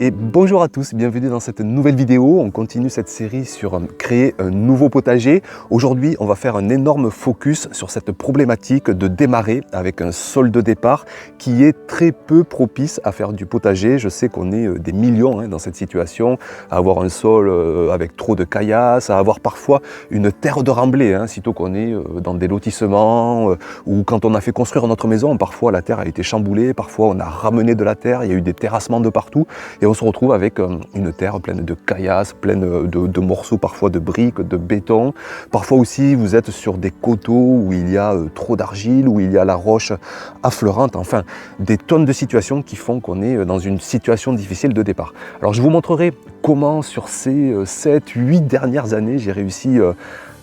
Et bonjour à tous, bienvenue dans cette nouvelle vidéo. On continue cette série sur créer un nouveau potager. Aujourd'hui, on va faire un énorme focus sur cette problématique de démarrer avec un sol de départ qui est très peu propice à faire du potager. Je sais qu'on est des millions dans cette situation, à avoir un sol avec trop de caillasses, à avoir parfois une terre de remblai, sitôt qu'on est dans des lotissements ou quand on a fait construire notre maison, parfois la terre a été chamboulée, parfois on a ramené de la terre, il y a eu des terrassements de partout. Et on se retrouve avec une terre pleine de caillasses, pleine de morceaux parfois de briques, de béton. Parfois aussi vous êtes sur des coteaux où il y a trop d'argile, où il y a la roche affleurante, enfin des tonnes de situations qui font qu'on est dans une situation difficile de départ. Alors je vous montrerai comment sur ces 7-8 dernières années j'ai réussi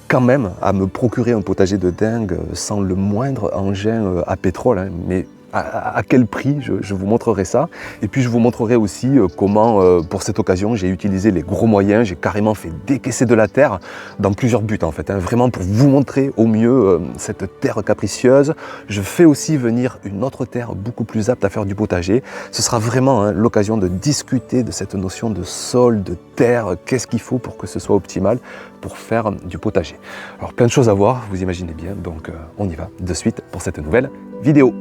quand même à me procurer un potager de dingue sans le moindre engin à pétrole, mais à quel prix, je vous montrerai ça. Et puis je vous montrerai aussi comment, pour cette occasion, j'ai utilisé les gros moyens, j'ai carrément fait décaisser de la terre dans plusieurs buts en fait, vraiment pour vous montrer au mieux cette terre capricieuse. Je fais aussi venir une autre terre beaucoup plus apte à faire du potager. Ce sera vraiment l'occasion de discuter de cette notion de sol, de terre, qu'est-ce qu'il faut pour que ce soit optimal pour faire du potager. Alors plein de choses à voir, vous imaginez bien, donc on y va de suite pour cette nouvelle vidéo.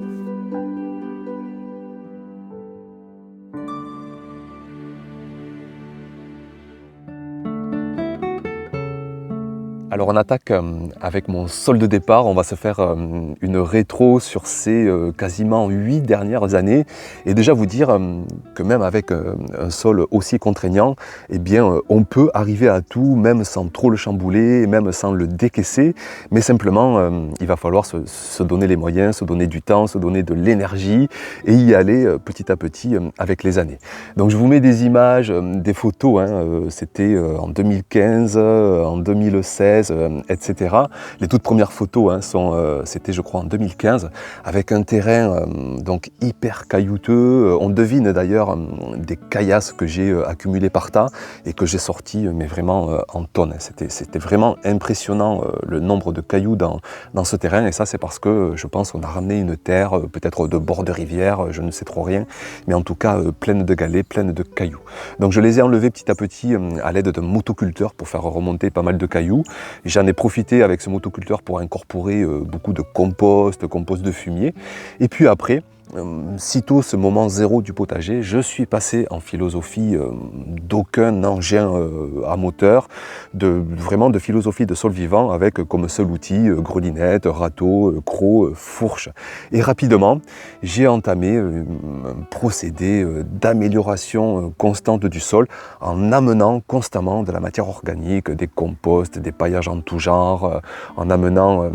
Alors on attaque avec mon sol de départ, on va se faire une rétro sur ces quasiment 8 dernières années et déjà vous dire que même avec un sol aussi contraignant, eh bien on peut arriver à tout même sans trop le chambouler, même sans le décaisser, mais simplement il va falloir se donner les moyens, se donner du temps, se donner de l'énergie et y aller petit à petit avec les années. Donc je vous mets des images, des photos, c'était en 2015, en 2016, etc. Les toutes premières photos c'était je crois en 2015, avec un terrain donc hyper caillouteux. On devine d'ailleurs des caillasses que j'ai accumulées par tas et que j'ai sorties mais vraiment en tonnes. C'était vraiment impressionnant le nombre de cailloux dans ce terrain et ça c'est parce que je pense qu'on a ramené une terre peut-être de bord de rivière, je ne sais trop rien, mais en tout cas pleine de galets, pleine de cailloux. Donc je les ai enlevés petit à petit à l'aide d'un motoculteur pour faire remonter pas mal de cailloux. J'en ai profité avec ce motoculteur pour incorporer beaucoup de compost de fumier. Et puis après, sitôt ce moment zéro du potager, je suis passé en philosophie d'aucun engin à moteur, vraiment de philosophie de sol vivant avec comme seul outil grelinette, râteau, croc, fourche. Et rapidement, j'ai entamé un procédé d'amélioration constante du sol en amenant constamment de la matière organique, des composts, des paillages en tout genre, en amenant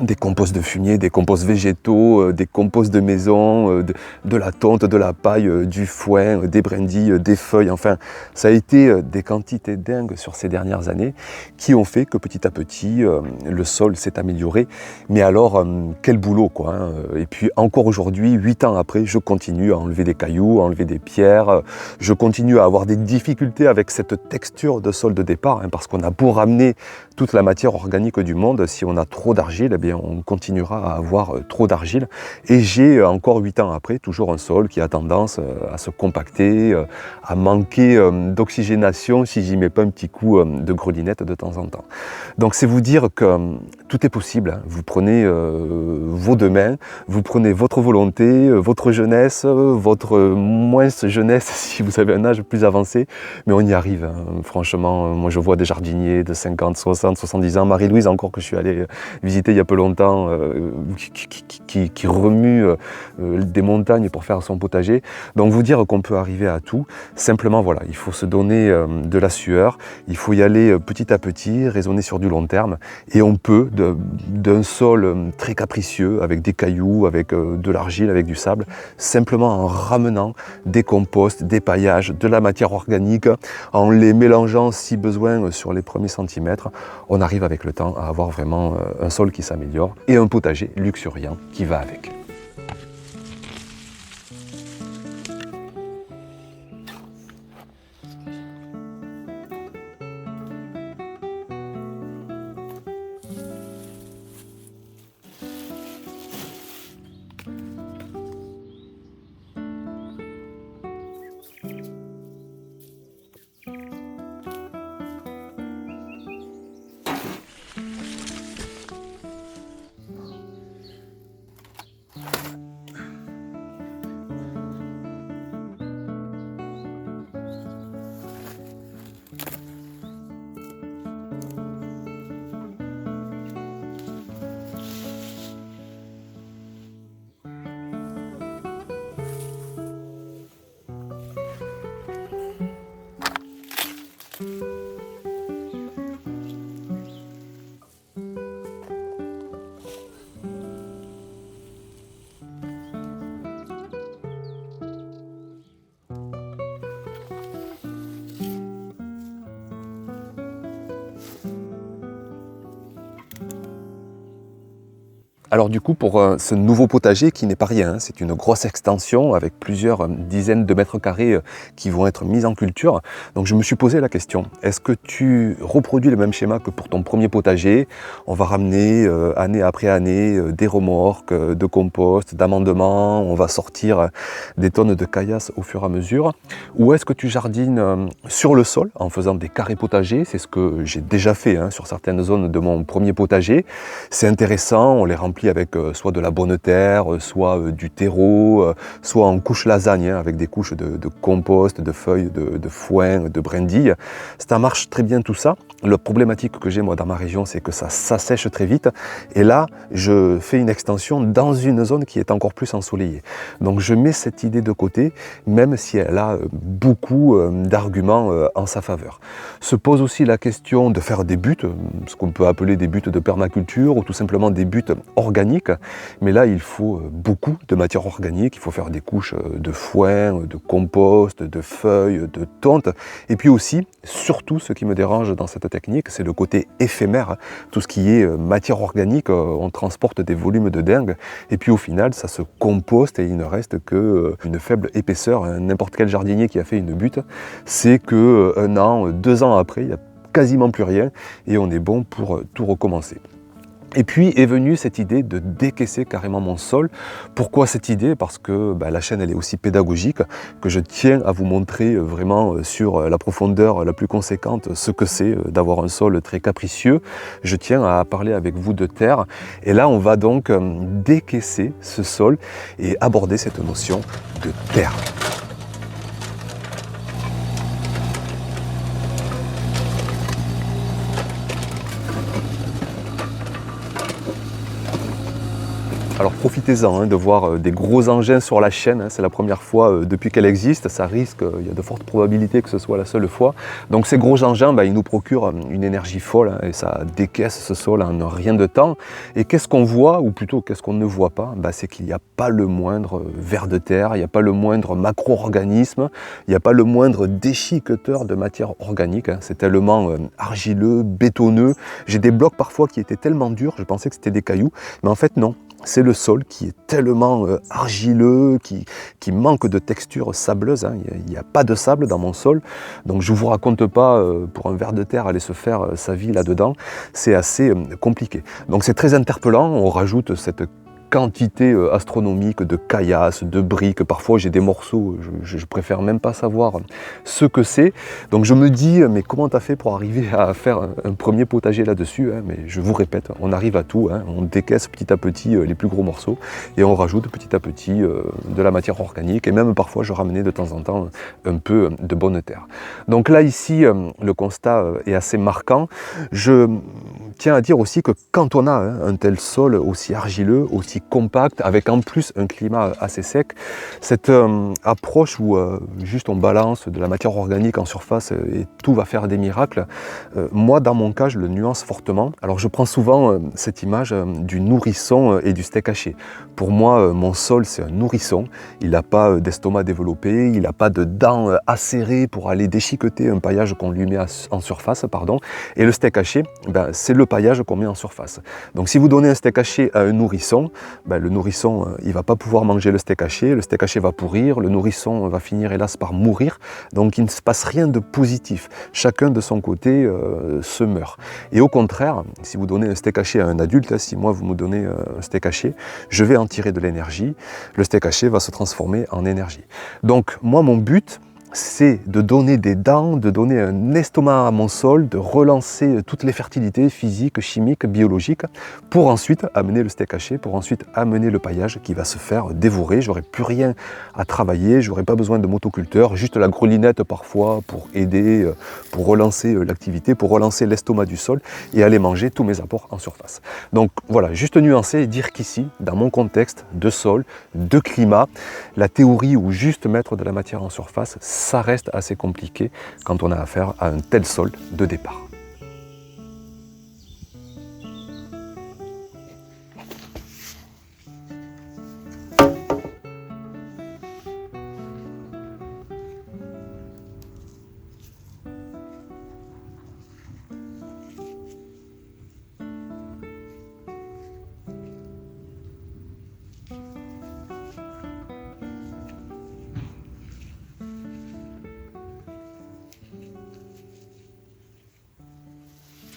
des composts de fumier, des composts végétaux, des composts de maison, de la tonte, de la paille, du foin, des brindilles, des feuilles, enfin ça a été des quantités dingues sur ces dernières années qui ont fait que petit à petit le sol s'est amélioré. Mais alors quel boulot quoi, Et puis encore aujourd'hui, 8 ans après, je continue à enlever des cailloux, à enlever des pierres, je continue à avoir des difficultés avec cette texture de sol de départ, parce qu'on a beau ramener toute la matière organique du monde, si on a trop d'argile, eh bien on continuera à avoir trop d'argile. Et j'ai encore 8 ans après, toujours un sol qui a tendance à se compacter, à manquer d'oxygénation si j'y mets pas un petit coup de grelinette de temps en temps. Donc c'est vous dire que tout est possible. Vous prenez vos deux mains, vous prenez votre volonté, votre jeunesse, votre moins jeunesse si vous avez un âge plus avancé, mais on y arrive. Franchement, moi je vois des jardiniers de 50, 60, 70 ans, Marie-Louise encore que je suis allé visiter il y a peu longtemps, qui remue des montagnes pour faire son potager. Donc vous dire qu'on peut arriver à tout, simplement voilà, il faut se donner de la sueur, il faut y aller petit à petit, raisonner sur du long terme, et on peut d'un sol très capricieux, avec des cailloux, avec de l'argile, avec du sable, simplement en ramenant des composts, des paillages, de la matière organique, en les mélangeant si besoin sur les premiers centimètres, on arrive avec le temps à avoir vraiment un sol qui s'améliore et un potager luxuriant qui va avec. Alors du coup, pour ce nouveau potager qui n'est pas rien, hein, c'est une grosse extension avec plusieurs dizaines de mètres carrés qui vont être mis en culture. Donc je me suis posé la question, est-ce que tu reproduis le même schéma que pour ton premier potager? On va ramener année après année des remorques, de compost, d'amendements, on va sortir des tonnes de caillasse au fur et à mesure. Ou est-ce que tu jardines sur le sol en faisant des carrés potagers? C'est ce que j'ai déjà fait hein, sur certaines zones de mon premier potager. C'est intéressant, on les remplit avec soit de la bonne terre, soit du terreau, soit en couche lasagne, hein, avec des couches de compost, de feuilles de foin, de brindilles. Ça marche très bien tout ça. La problématique que j'ai moi dans ma région, c'est que ça s'assèche très vite. Et là, je fais une extension dans une zone qui est encore plus ensoleillée. Donc je mets cette idée de côté, même si elle a beaucoup d'arguments en sa faveur. Se pose aussi la question de faire des buttes, ce qu'on peut appeler des buttes de permaculture ou tout simplement des buttes organiques. Mais là, il faut beaucoup de matière organique, il faut faire des couches de foin, de compost, de feuilles, de tonte. Et puis aussi, surtout ce qui me dérange dans cette technique, c'est le côté éphémère. Tout ce qui est matière organique, on transporte des volumes de dingue. Et puis au final, ça se composte et il ne reste qu'une faible épaisseur. N'importe quel jardinier qui a fait une butte, c'est qu'un an, 2 ans après, il n'y a quasiment plus rien et on est bon pour tout recommencer. Et puis est venue cette idée de décaisser carrément mon sol. Pourquoi cette idée? Parce que la chaîne elle est aussi pédagogique, que je tiens à vous montrer vraiment sur la profondeur la plus conséquente ce que c'est d'avoir un sol très capricieux. Je tiens à parler avec vous de terre. Et là on va donc décaisser ce sol et aborder cette notion de terre. Alors profitez-en hein, de voir des gros engins sur la chaîne, hein, c'est la première fois depuis qu'elle existe, ça risque, il y a de fortes probabilités que ce soit la seule fois. Donc ces gros engins, ils nous procurent une énergie folle hein, et ça décaisse ce sol en rien de temps. Et qu'est-ce qu'on voit, ou plutôt qu'est-ce qu'on ne voit pas? C'est qu'il n'y a pas le moindre ver de terre, il n'y a pas le moindre macro-organisme, il n'y a pas le moindre déchiqueteur de matière organique, hein. C'est tellement argileux, bétonneux. J'ai des blocs parfois qui étaient tellement durs, je pensais que c'était des cailloux, mais en fait non. C'est le sol qui est tellement argileux, qui manque de texture sableuse, hein. Il n'y a pas de sable dans mon sol, donc je ne vous raconte pas pour un ver de terre aller se faire sa vie là-dedans, c'est assez compliqué. Donc c'est très interpellant, on rajoute cette quantité astronomique de caillasse, de briques, parfois j'ai des morceaux, je préfère même pas savoir ce que c'est. Donc je me dis, mais comment tu as fait pour arriver à faire un premier potager là-dessus hein? Mais je vous répète, on arrive à tout, hein. On décaisse petit à petit les plus gros morceaux et on rajoute petit à petit de la matière organique et même parfois je ramenais de temps en temps un peu de bonne terre. Donc là ici, le constat est assez marquant. Je tiens à dire aussi que quand on a un tel sol aussi argileux, aussi compact, avec en plus un climat assez sec, cette approche où juste on balance de la matière organique en surface et tout va faire des miracles, moi dans mon cas je le nuance fortement. Alors je prends souvent cette image du nourrisson et du steak haché. Pour moi mon sol c'est un nourrisson, il n'a pas d'estomac développé, il n'a pas de dents acérées pour aller déchiqueter un paillage qu'on lui met en surface, pardon. Et le steak haché, c'est le paillage qu'on met en surface. Donc si vous donnez un steak haché à un nourrisson, le nourrisson il ne va pas pouvoir manger le steak haché va pourrir, le nourrisson va finir hélas par mourir, donc il ne se passe rien de positif. Chacun de son côté se meurt. Et au contraire, si vous donnez un steak haché à un adulte, si moi vous me donnez un steak haché, je vais en tirer de l'énergie, le steak haché va se transformer en énergie. Donc moi mon but, c'est de donner des dents, de donner un estomac à mon sol, de relancer toutes les fertilités physiques, chimiques, biologiques, pour ensuite amener le steak haché, pour ensuite amener le paillage qui va se faire dévorer. J'aurai plus rien à travailler, j'aurai pas besoin de motoculteur, juste la grelinette parfois pour aider, pour relancer l'activité, pour relancer l'estomac du sol et aller manger tous mes apports en surface. Donc voilà, juste nuancer et dire qu'ici, dans mon contexte de sol, de climat, la théorie ou juste mettre de la matière en surface, ça reste assez compliqué quand on a affaire à un tel sol de départ.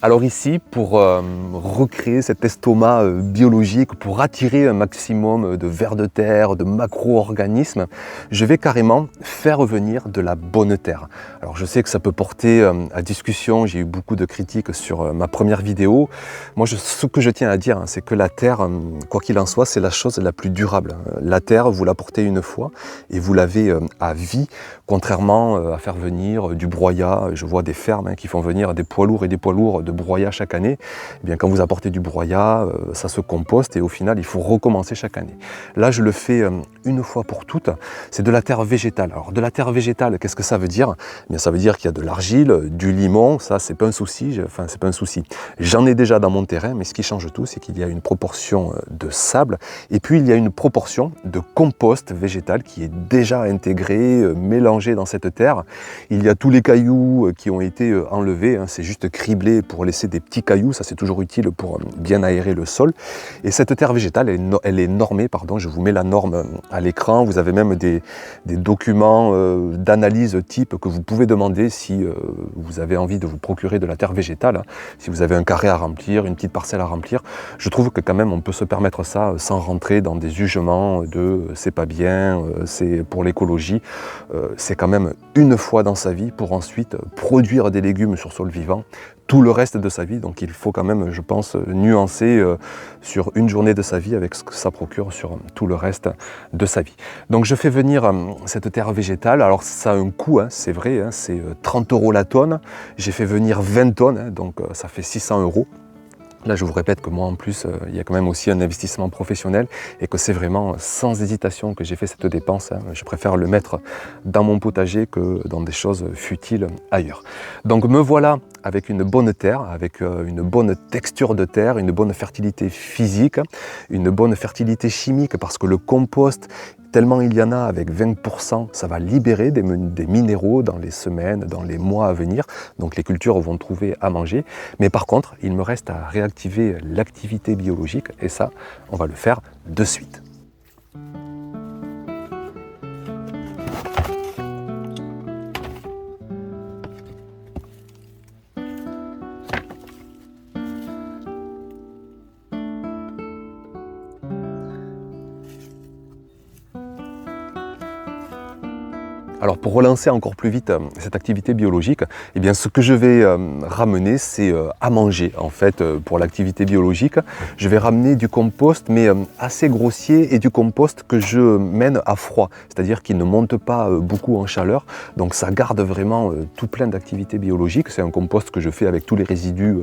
Alors ici, pour recréer cet estomac biologique, pour attirer un maximum de vers de terre, de macro-organismes, je vais carrément faire venir de la bonne terre. Alors je sais que ça peut porter à discussion, j'ai eu beaucoup de critiques sur ma première vidéo. Moi, ce que je tiens à dire, c'est que la terre, quoi qu'il en soit, c'est la chose la plus durable. La terre, vous la portez une fois et vous l'avez à vie, contrairement à faire venir du broyat. Je vois des fermes qui font venir des poids lourds et des poids lourds de broyat chaque année. Eh bien, quand vous apportez du broyat, ça se composte et au final, il faut recommencer chaque année. Là, je le fais une fois pour toutes. C'est de la terre végétale. Alors, de la terre végétale, qu'est-ce que ça veut dire? Eh bien, ça veut dire qu'il y a de l'argile, du limon. Ça, c'est pas un souci. Enfin, c'est pas un souci. J'en ai déjà dans mon terrain, mais ce qui change tout, c'est qu'il y a une proportion de sable et puis il y a une proportion de compost végétal qui est déjà intégré, mélangé dans cette terre. Il y a tous les cailloux qui ont été enlevés. C'est juste criblé pour laisser des petits cailloux, ça c'est toujours utile pour bien aérer le sol. Et cette terre végétale, elle est normée, pardon, je vous mets la norme à l'écran. Vous avez même des documents d'analyse type que vous pouvez demander si vous avez envie de vous procurer de la terre végétale. Si vous avez un carré à remplir, une petite parcelle à remplir, je trouve que quand même on peut se permettre ça sans rentrer dans des jugements de c'est pas bien, c'est pour l'écologie. C'est quand même une fois dans sa vie pour ensuite produire des légumes sur sol vivant tout le reste de sa vie. Donc il faut quand même, je pense, nuancer sur une journée de sa vie avec ce que ça procure sur tout le reste de sa vie. Donc je fais venir cette terre végétale. Alors ça a un coût, c'est vrai, c'est 30 € la tonne. J'ai fait venir 20 tonnes, donc ça fait 600 €. Là, je vous répète que moi, en plus, il y a quand même aussi un investissement professionnel et que c'est vraiment sans hésitation que j'ai fait cette dépense. Je préfère le mettre dans mon potager que dans des choses futiles ailleurs. Donc me voilà avec une bonne terre, avec une bonne texture de terre, une bonne fertilité physique, une bonne fertilité chimique parce que le compost, tellement il y en a, avec 20%, ça va libérer des minéraux dans les semaines, dans les mois à venir. Donc les cultures vont trouver à manger. Mais par contre, il me reste à réactiver l'activité biologique et ça, on va le faire de suite. Alors pour relancer encore plus vite cette activité biologique, eh bien ce que je vais ramener, c'est à manger en fait pour l'activité biologique. Je vais ramener du compost mais assez grossier et du compost que je mène à froid, c'est-à-dire qu'il ne monte pas beaucoup en chaleur, donc ça garde vraiment tout plein d'activités biologiques. C'est un compost que je fais avec tous les résidus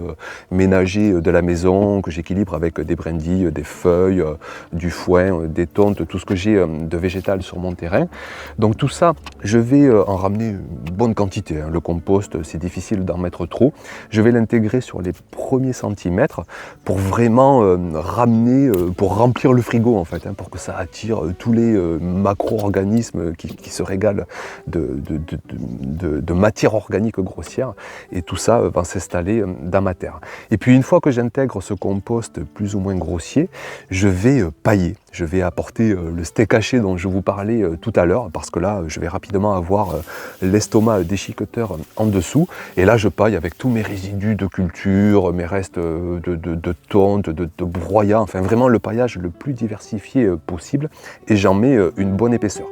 ménagers de la maison, que j'équilibre avec des brindilles, des feuilles, du foin, des tontes, tout ce que j'ai de végétal sur mon terrain. Donc tout ça, je vais en ramener une bonne quantité. Le compost, c'est difficile d'en mettre trop. Je vais l'intégrer sur les premiers centimètres pour vraiment ramener, pour remplir le frigo en fait, pour que ça attire tous les macro-organismes qui se régalent de matière organique grossière. Et tout ça va s'installer dans ma terre. Et puis une fois que j'intègre ce compost plus ou moins grossier, je vais pailler. Je vais apporter le steak haché dont je vous parlais tout à l'heure, parce que là, je vais rapidement avoir l'estomac déchiqueteur en dessous. Et là, je paille avec tous mes résidus de culture, mes restes de tonte, de broyat, enfin vraiment le paillage le plus diversifié possible. Et j'en mets une bonne épaisseur.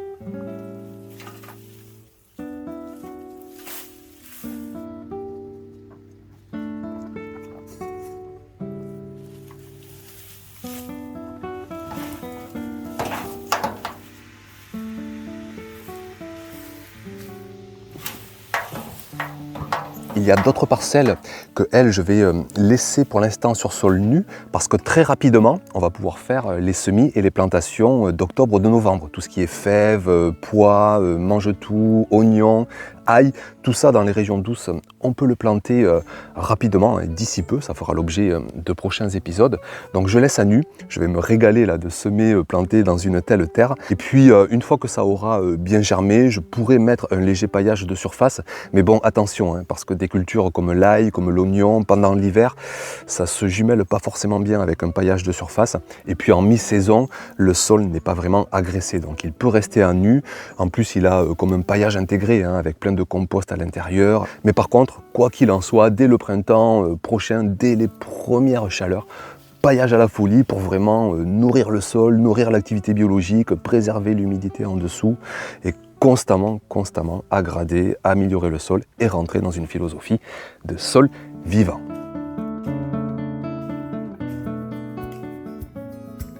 Il y a d'autres parcelles que je vais laisser pour l'instant sur sol nu parce que très rapidement, on va pouvoir faire les semis et les plantations d'octobre, de novembre. Tout ce qui est fèves, pois, mange-tout, oignons, ail, tout ça dans les régions douces, on peut le planter rapidement, d'ici peu, ça fera l'objet de prochains épisodes. Donc je laisse à nu, je vais me régaler là, de semer, planter dans une telle terre. Et puis une fois que ça aura bien germé, je pourrais mettre un léger paillage de surface. Mais bon, attention, parce que des cultures comme l'ail, comme l'oignon, pendant l'hiver, ça se jumelle pas forcément bien avec un paillage de surface. Et puis en mi-saison, le sol n'est pas vraiment agressé, donc il peut rester à nu. En plus, il a comme un paillage intégré, avec plein plein de compost à l'intérieur. Mais par contre, quoi qu'il en soit, dès le printemps prochain, dès les premières chaleurs, paillage à la folie pour vraiment nourrir le sol, nourrir l'activité biologique, préserver l'humidité en dessous et constamment aggrader, améliorer le sol et rentrer dans une philosophie de sol vivant.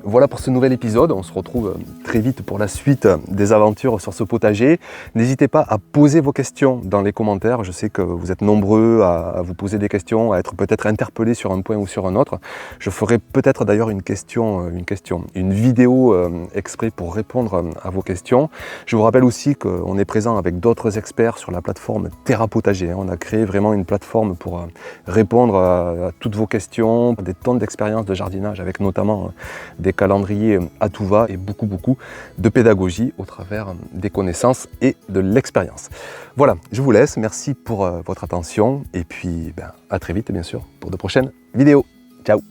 Voilà pour ce nouvel épisode, on se retrouve très vite pour la suite des aventures sur ce potager. N'hésitez pas à poser vos questions dans les commentaires, je sais que vous êtes nombreux à vous poser des questions, à être peut-être interpellés sur un point ou sur un autre. Je ferai peut-être d'ailleurs une vidéo exprès pour répondre à vos questions. Je vous rappelle aussi qu'on est présent avec d'autres experts sur la plateforme Terra Potager. On a créé vraiment une plateforme pour répondre à toutes vos questions, des tonnes d'expériences de jardinage avec notamment des calendrier à tout va et beaucoup de pédagogie au travers des connaissances et de l'expérience. Voilà, je vous laisse, merci pour votre attention et puis à très vite bien sûr pour de prochaines vidéos. Ciao!